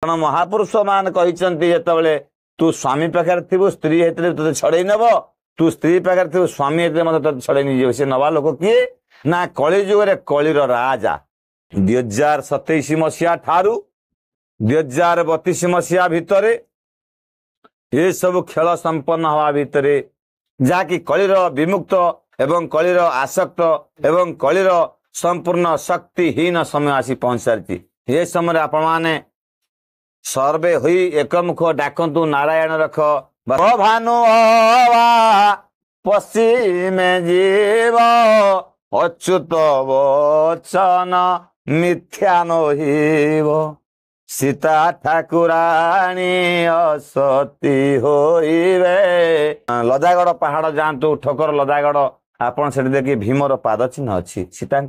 कारण महापुरुष मान कहते तू स्वामी पाखे थी स्त्री होते ते छड़े नब तू स्त्री पाखे थी स्वामी होते मतलब छड़े नहीं सी नवा लोक किए ना कली जुगे कलीर राजा 2027 मसीहा ठारू 2032 मसीहा भितर ये सब खेल संपन्न हवा भितर जहाँकि कलीर विमुक्त एवं कलीर आसक्त एवं कलीर संपूर्ण शक्तिहीन समय आसी पहुंच सारी ये समय आपण मैंने सर्वे हुई एकमुख डाकतु नारायण रख भानु पश्चिम जीव अच्युत वचन मिथ्या नहिब सीता ठाकुराणी असती होइबे। लदागढ़ पहाड़ जातु ठोकर लदागढ़ आपन से देखिए भीमर पाद चिन्ह अच्छी सीता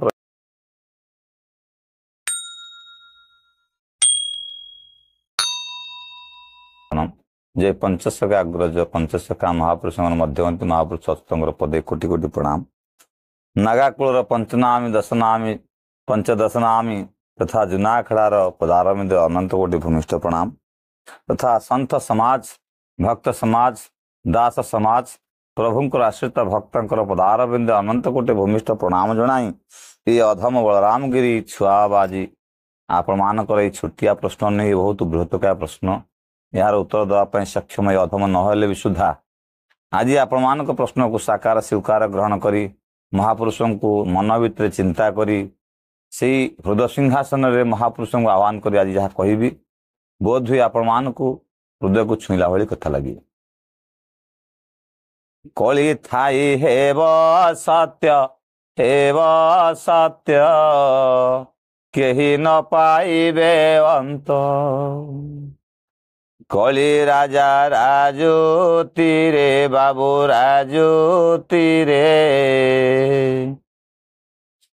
जे पंचशका अग्रज पंचशका महापुरुष मध्यवर्ती महापुरुष सत्संग पदे कोटि कोटि प्रणाम। नागाकुल पंचनामी दशनामी पंचदशनामी तथा जुनाखड़ार पदारविंद अनंत कोटि भूमिष्ठ प्रणाम तथा संत समाज भक्त समाज दास समाज प्रभुंकर आश्रित भक्तर पदारविंद अनंत कोटि भूमिष्ठ प्रणाम जनाई ये अधम बलरामगिरी छुआबाजी आपण मानकर छोटिया प्रश्न नहीं बहुत बृहत्तकाय प्रश्न यार उत्तर देवाई सक्षम अधम नहले भी सुधा आज आपण मान प्रश्न को साकार स्वीकार ग्रहण करी महापुरुषों को मन भितर चिंता करी से हृदय सिंहासन रे महापुरुषों को आह्वान करी आज जहाँ कहि बोध हुई आपण मान को हृदय को छुईला भाई कथा लगी। कली थाई हेव सत्य केही न पाइबे अंत कली राजा राजुति रे बाबू राजुति रे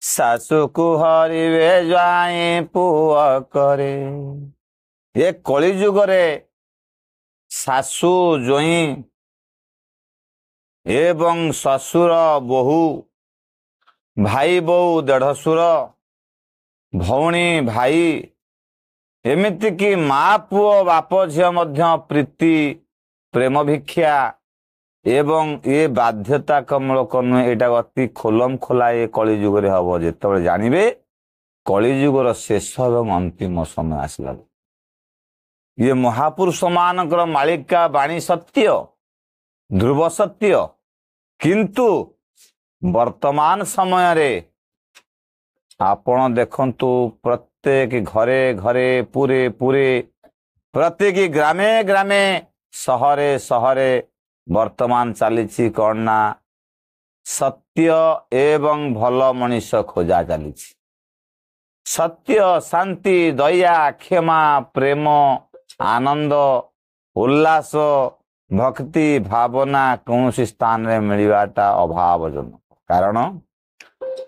सासु को हरिवे जाए पुआ करे। ये कली जुग रे सासु जोई एवं ससुर बहु भाई बहु देढ़सुर भौणी भाई एमिति कि माँ पुओ बाप झियो मध्य प्रीति प्रेम भिक्षा एवं ये बाध्यतामूलक नुहे यहाँ अति खोलम खोला ये कली जुगे हम जो जानवे कली जुगर शेष एवं अंतिम समय आसला ये महापुरुष मानकर मालिका बाणी सत्य ध्रुव सत्य किंतु वर्तमान समय रे आपण देखंतु प्रत्येक घरे घरे पूरे पूरे प्रत्येक ग्रामे ग्रामे सहरे सहरे वर्तमान चली कौन ना सत्य एवं भल मनीष खोजा चली सत्य शांति दया क्षमा प्रेम आनंद उल्लास भक्ति भावना कौन स्थान रे मिलवाटा अभावजनक कारण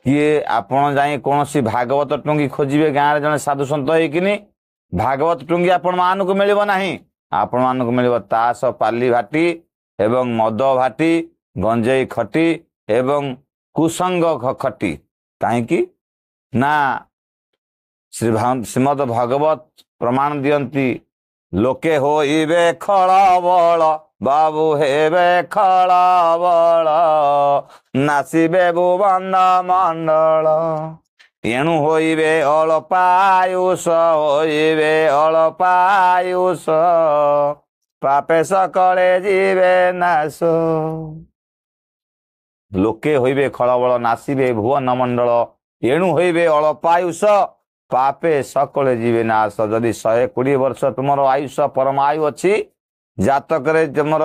किए आपण जाई कौन सी भागवत टुंगी खोजिए गाँव जने साधु सत होकिनी भागवत टुंगी आपण मान को मिल ना आपण मान को मिल ताश पाली भाटी एवं मद भाटी गंजेई खटी एवं कुसंग खटी कहीं ना श्रीमद भागवत प्रमाण दियंती लोके होइबे खळबळ बाबू हेबे खळबळ नासिबे भुवन मंडल एणु होइबे अल्पायुष होइबे अल्पायुष पापे सकले जीवे नाश लोके होइबे खळबळ नासिबे भुवन मंडल एणु होइबे अल्पायुष पापे सकले जीवे नाश जदि 120 वर्ष तुमर आयुष परमायु अच्छी जातक तुमर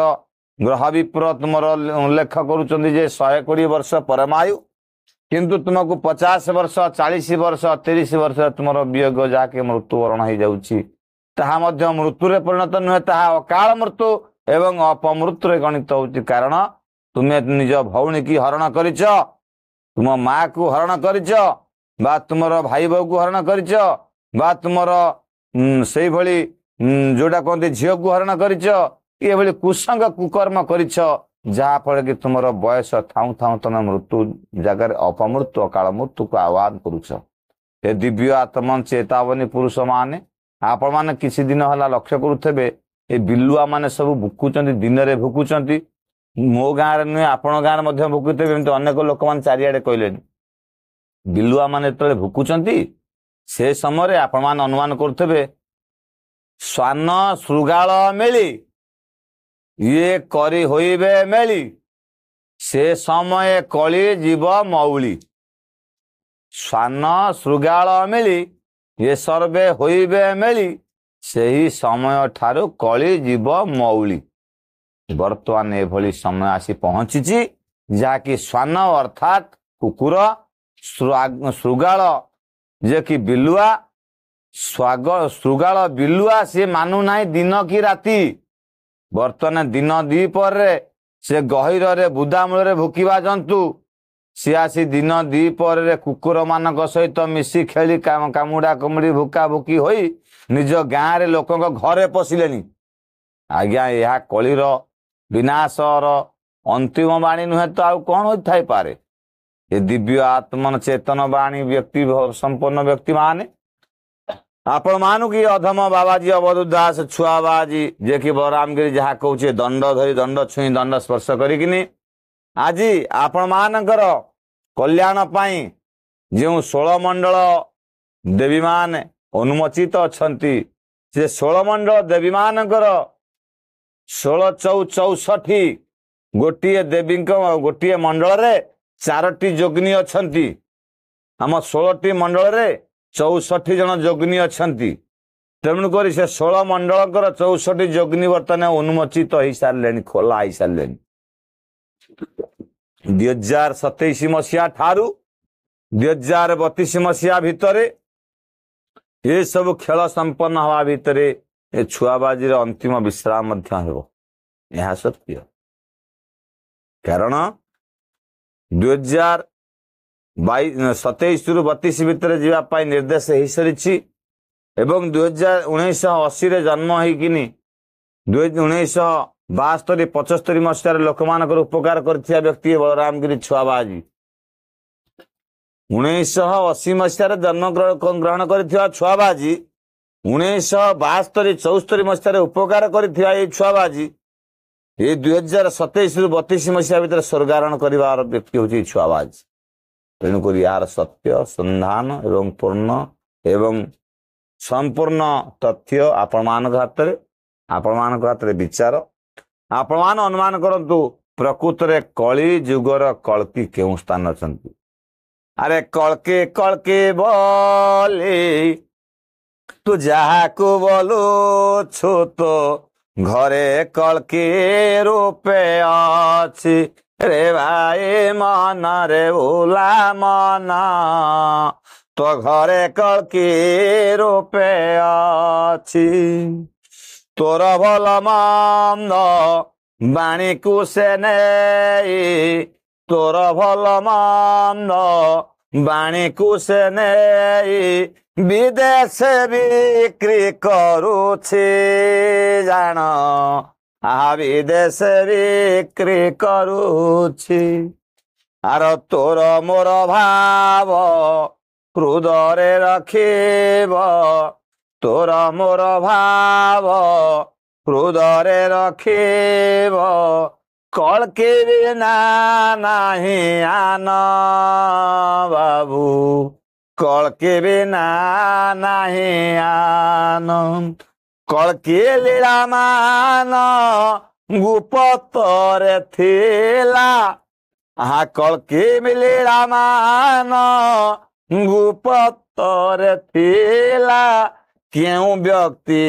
ग्रह विप्र तुमर उल्लेख करुचंदी जे 120 वर्ष परमायु किंतु तुमको 50 वर्ष 40 वर्ष 30 वर्ष तुमर वियोग जाके मृत्युवरण हो जाउची ताहा मध्य मृत्यु परिणत नुहे ताहा अकाल मृत्यु एवं अपमृत्यु गणित होउची कारण तुम्हें निज भौणी की हरण करिच तुम माँ को हरण करिच बा तुमर भाई बहु को हरण करिच बा तुमर से भली जोड़ा कहते झील को हरण करिच ये भली कुसंग कुकर्म करिच जहाँ फल कि तुमर बयस थाऊ थाऊ तुम मृत्यु जगह अपमृत्यु अकाल मृत्यु को आह्वान करुच हे दिव्य आत्मन चेतावनी पुरुष माने आपण मैंने किसी दिन है लक्ष्य करुवे ये बिलुआ मैंने सब भुकुंट दिन में भुकुंट मो गाँव नुहे आपण गाँव में भुकुवे अनेक लोक मैंने चारिड़े कहले बिलुआ मैंने जो भुकुंट से समय आपण मैंने अनुमान करुवे श्वान शृगाल मेली ये करी होइबे मेली से समय कली जीव मौली श्वान शृगाल मेली ये सर्वे होइबे मेली से ही समय ठारू कली जीव मौली वर्तमान एभली समय आसी पहुंची जहाँकि श्वान अर्थात कुकुर शृगाल जे कि बिलुआ शृगाल बिलुआ से मानु ना दिन कि राति बर्तमान दिन दीपर से गहिर रे बुदामूल भुकिबा जंतु सी आसी दिन दीपर कुकुर मान सहित मिसी खेली कामुड़ा कमुड़ी भुका भुकी होई निज गाँव रे लोक घरे पशिले आज्ञा यह कलिर विनाशर अंतिम बाणी नुहे तो आउ कौन होई पारे ये दिव्य आत्मन चेतन बाणी व्यक्ति संपन्न व्यक्ति माने आपण मानु कि अधम बाबाजी अवधूत दास छुआबाजी जे कि बलरामगिरी जहाँ कहूचे दंड धरी दंड छुई दंड स्पर्श करिकिनी आज आपण मानकर कल्याण पाई जो 16 मंडल देवी मान अनुमोचित अच्छी से 16 मंडल देवी मानकर 16 गोटे देवी गोटे मंडल रे 4टी जोगिनी अच्छी आम 16टी मंडल रे 64 जन जोगिनी अच्छी तेणुक से 16 मंडल 64 जोगिनी बर्तमान उन्मोचित हो सारे खोला हो सारे 2027 मसीहा ठारू 2032 मसीहा भितर ये सब खेल संपन्न हवा भितर ये छुआबाजी अंतिम विश्राम यह सत्य कारण 2027 रु 32 भितर जावाई निर्देश हो सारी एवं 1980 रे जन्म होकिनी 1972 75 मसीह लोक मान उपकार कर व्यक्ति बलरामगिरी छुआबाजी 1980 मसीह जन्म ग्रहण कर छुआबाजी 1972 74 मसीह उपकार कर छुआबाजी ये 2027 रु 32 मसीहा भितर स्वर्गारोहण कर व्यक्ति हूँ छुआबाजी तेणुक यार सत्य संधान एवं पूर्ण एवं संपूर्ण तथ्य आपण हाथ में विचार आपण मान अनुमान करंतु प्रकृत रे कली जुगर कल्की केउ स्थान अछंती अरे कल्के बोले तू जहा को बोलो छु तो घरे कल्की रूपे अछि रे भाई मन रे भोला मन तो घरे कल्की रूपे अछि तोर भल मंद बाणी को से नहीं तोर भल मंद बाणी को से नहीं विदेश बिक्री करुछि जान विदेश बिक्री करुछि आर तोर मोर भाव हृदय रखिब तोर मोर भाव हृदय रखिब कल्की बिना नहीं आन बाबू कल्की बिना नहीं आन कल्की लीला मान गुप्तरे थिला कल्की लीला मान गुप्तरे थिला क्यों व्यक्ति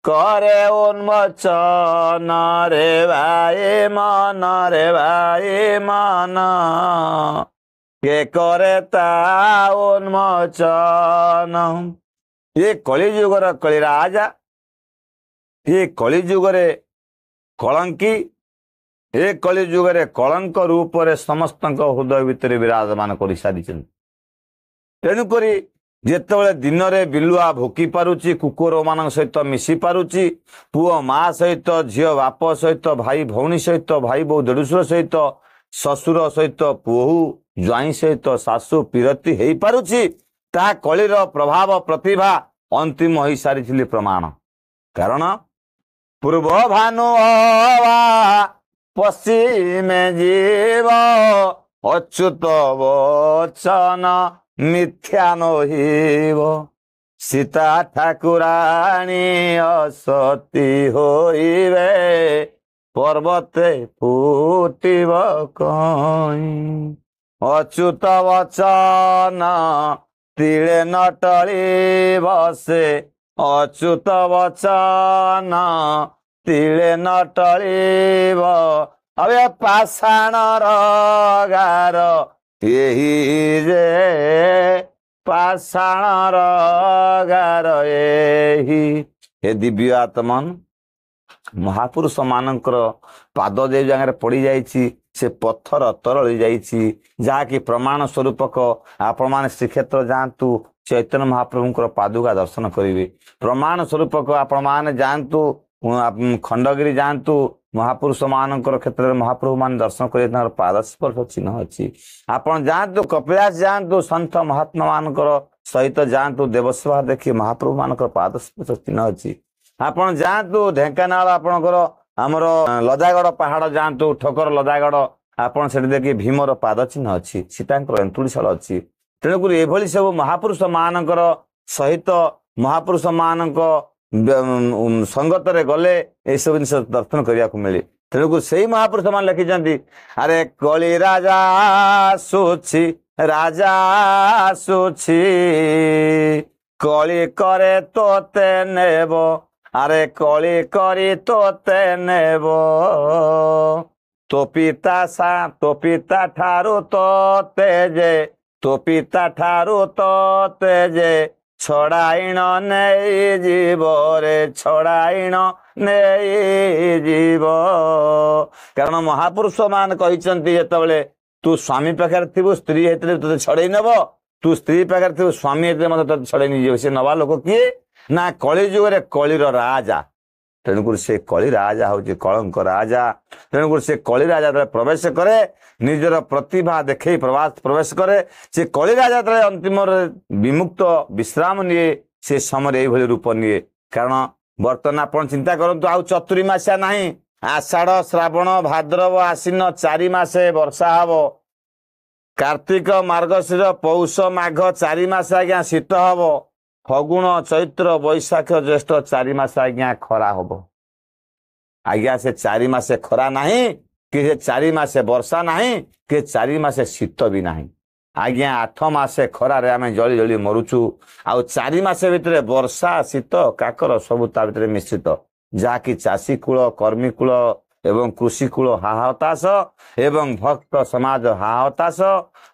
करे उन्मोचन रे भाई मन के करे ता उन्मोचन ये कलिजुगर कलिराजा ये कलिजुगरे कलंकी ये कलिजुगरे कलंक रूप रे समस्त हृदय भितर विराजमान कर सारी तेणुक जेतेबेले दिन में बिलुआ भुकी पारुची कुकुर मान सहित मिसी पारुची पुओ माँ सहित झील बाप सहित भाई भौणी सहित भाई बो देढ़शुर सहित ससुर सहित पुहू ज्वाई सहित सासु पीरती हो पारुची ता कलिर प्रभाव प्रतिभा अंतिम हो सारी प्रमाण कारण पूर्व भानु हवा पश्चिमे जीव अच्युत वचन मिथ्या नहिब सीता ठाकुराणी असती होइबे पर्वते फुटिब कहीं अच्युत वचन तिले न टळिब से अच्युत वचन तिले न टळिब अबे पाषाण गार यही जे पाषाण गार यही हे दिव्य आत्मन महापुरुष मानकर पाद जे जगह पड़ी जाइछि से पत्थर तरली जाइछि जहाँकि प्रमाण स्वरूपक आपण मैंने श्रीक्षेत्र जातु चैतन्य महाप्रभुंकर पादुका दर्शन करेंगे प्रमाण स्वरूपक आपण मैंने जातु खंडगिरी जातु महापुरुष मानकर क्षेत्र में महाप्रभु मान दर्शन कर पाद स्पर्श चिन्ह अच्छी आपण जातु कपिलास जातु सन्थ महात्मा मानकर सहित जातु देवसभा देखिए महाप्रभु मानकर पाद स्पर्श चिन्ह अच्छी आपण जातु ढेंकानाल आपणकर आमर लदागढ़ पहाड़ जातु ठोकर लदागढ़ आपण से देखिए भीमर पाद चिन्ह अच्छी सीतांकर एंतुड़ीशाल अच्छी तेणुक एभली सब महापुरुष मानकर सहित महापुरुष मानक संगत रे गले ये सब जिन दर्शन करने को मिले तेणुक से महापुरुष मान लिखिं अरे कली राजा सुछि कली करे तोते नेब अरे कली करी तोते नेब तो पिता ठारू तोते जे तो पिता ठारू तोते जे छड़ाइण नहीं जीव रे छड़ाइण नहीं जीव कारण महापुरुष मान कहते जिते तू स्वामी पाखे थी स्त्री हेतु ते छड़े नब तू स्त्री पाखे थी स्वामी हेतु मतलब छड़े नहीं सी नवा लोक किए ना कली जुगे कलीर राजा तेणुक से कली राजा हूँ कलंक राजा तेणुक से कली राजा प्रवेश करे निजर प्रतिभा देखे प्रवेश करे से कली राजा अंतिम विमुक्त विश्राम निये से समय ये रूप निये कारण बर्तमान आप चिंता करूँ आउ चतुर्मासिया नहीं आषाढ़ श्रावण भाद्रव आश्विन 4 मासे वर्षा हब कार्तिक मार्गशीर पौष माघ 4 मास आज्ञा शीत हब फगुण चैत्र बैशाख ज्येष्ठ 4 मास आज्ञा खरा हब आज्ञा से 4 मासे खरा नहीं कि 4 मासे वर्षा नहीं कि 4 मासे शीत भी नहीं आज्ञा 8 मासे खरा रे आमे जली जली मरुचु आउ 4 मासे भितरे वर्षा शीत काकर सब ता भितरे मिश्रित जाकि चाषी कूल कर्मी कूल एवं कृषि कूल हाहाताश एवं भक्त समाज हाहाताश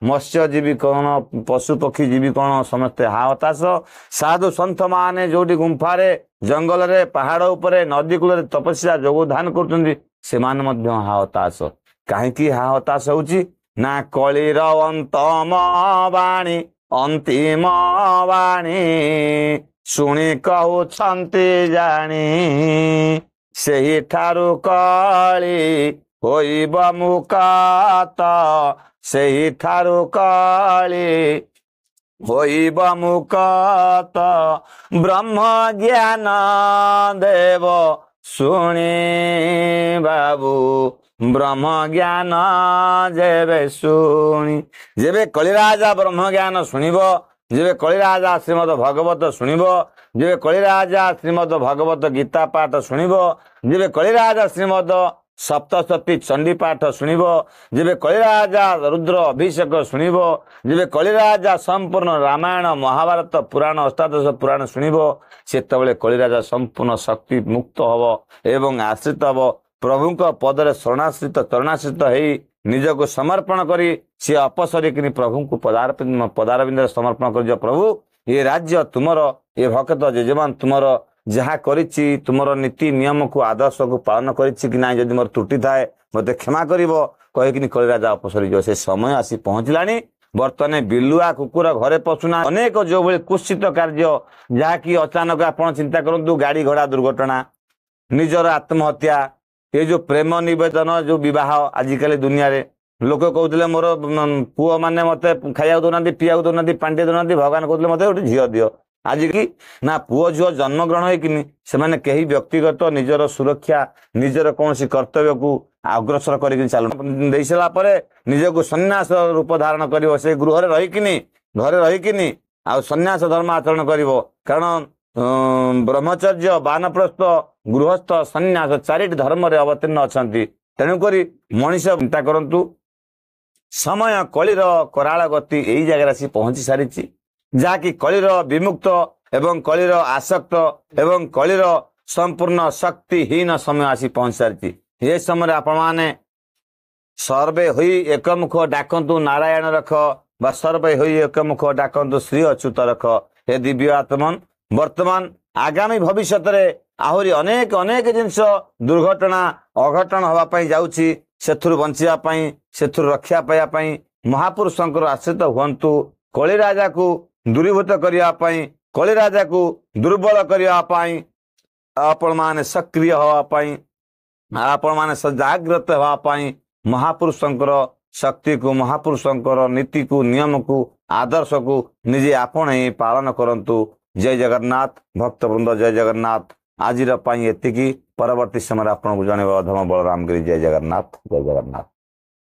मत्स्यजीवी कौन पशु पक्षी जीवी कौन समस्ते हाहाताश साधु सन्थ माने जोटी गुंफारे जंगल रे पहाड़ उपरे नदी कूल तपस्या जोगदान कर हाहाताश कहीं हाहाताश होची ना कलीर अंतम वाणी अंतिम वाणी शुणी कहउछंती जानी सेही ठारू कली होइब मुकात सेही ठारू कली होइब मुकात ब्रह्म ज्ञान देव शुणी बाबू ब्रह्म ज्ञान जेबे शुणी जेबे कलिराजा ब्रह्म ज्ञान शुणिब जेबे कलिराजा श्रीमद भगवत शुणिब जेबे कलिराजा श्रीमद भगवत गीता पाठ शुणिब जेबे कलिराजा श्रीमद सप्तशती चंडी पाठ शुणिब जेबे कलिराजा रुद्र अभिषेक शुणिब जेबे कलिराजा संपूर्ण रामायण महाभारत पुराण अष्टादश पुराण शुणिब सेतबेले कलिराजा संपूर्ण शक्ति मुक्त हब एवं आश्रित हब प्रभुंक पदरे शरणाश्रित चरणाश्रित हेई निजको समर्पण करी सी अपसरी कि प्रभु को पदारविंद समर्पण कर प्रभु ये राज्य तुमर ये भक्त जजमान तुमर जहाँ करिछि तुमर नीति नियम को आदर्श को पालन करिछि कि ना जदि मोर त्रुटि थाए मते क्षमा करिवो कहिकिनि कलिराजा अपसरी जो से समय आसी पहुंचलानी बर्तने बिलुआ कुकुर घरे पशुना अनेक जो भली कुत्सित कार्य जहाँकि अचानक आपण चिंता करंतु गाड़ी घोड़ा दुर्घटना निजर आत्महत्या ये जो प्रेम निवेदन जो विवाह आजिकल दुनिया रे लोक कहते मोर पुओ मैंने मत खाया दौना पीया दौना पांडे दौना भगवान कहते मत गोटे झील दियो आज कि ना पुओ झुओ जन्म ग्रहण होकिनी से कहीं व्यक्तिगत निजर सुरक्षा निजर कौन कर्तव्य को अग्रसर कर चल सारापर निजक सन्यास रूप धारण कर से गृह रहीकिनी घरे रहीकिनी आ सन्यास धर्म आचरण कर कारण ब्रह्मचर्य बानप्रस्थ गृहस्थ सन्यास चारिटी धर्म अवतीर्ण अच्छा तेणुक मनीष चिंता करूँ समय कलिर कराल गति यही जगह आसी पहुंची सारी जहाँकि कलिर विमुक्त एवं कलिर आसक्त एवं कलिर संपूर्ण शक्तिहीन समय आसी पहुंच सारी ये समय आपण मैंने सर्वे हुई एकमुख डाकतु नारायण रख बा सर्वे हुई एकमुख डाकतु श्री अच्युत रख हे दिव्य आत्मन वर्तमान आगामी भविष्य में आहरी अनेक अनेक जिनस दुर्घटना अघटन हाँपाई जाऊँगी से बचापी से रक्षा पाइबापी महापुरुषंकर आश्रित हूँ कली राजा को दूरीभूत करने कली राजा को दुर्बल करने आपण मैंने सक्रिय हाँपाई आपण मैंने सजाग्रत हाँपाई महापुरुषंकर शक्ति को महापुरुषंकर नीति को नियम को आदर्श को निजे आपण पालन करंतु। जय जगन्नाथ भक्तवृंद जय जगन्नाथ आज एति परवर्ती समय आपको जन अधम बलराम गिरी जय जगन्नाथ जय जगन्नाथ।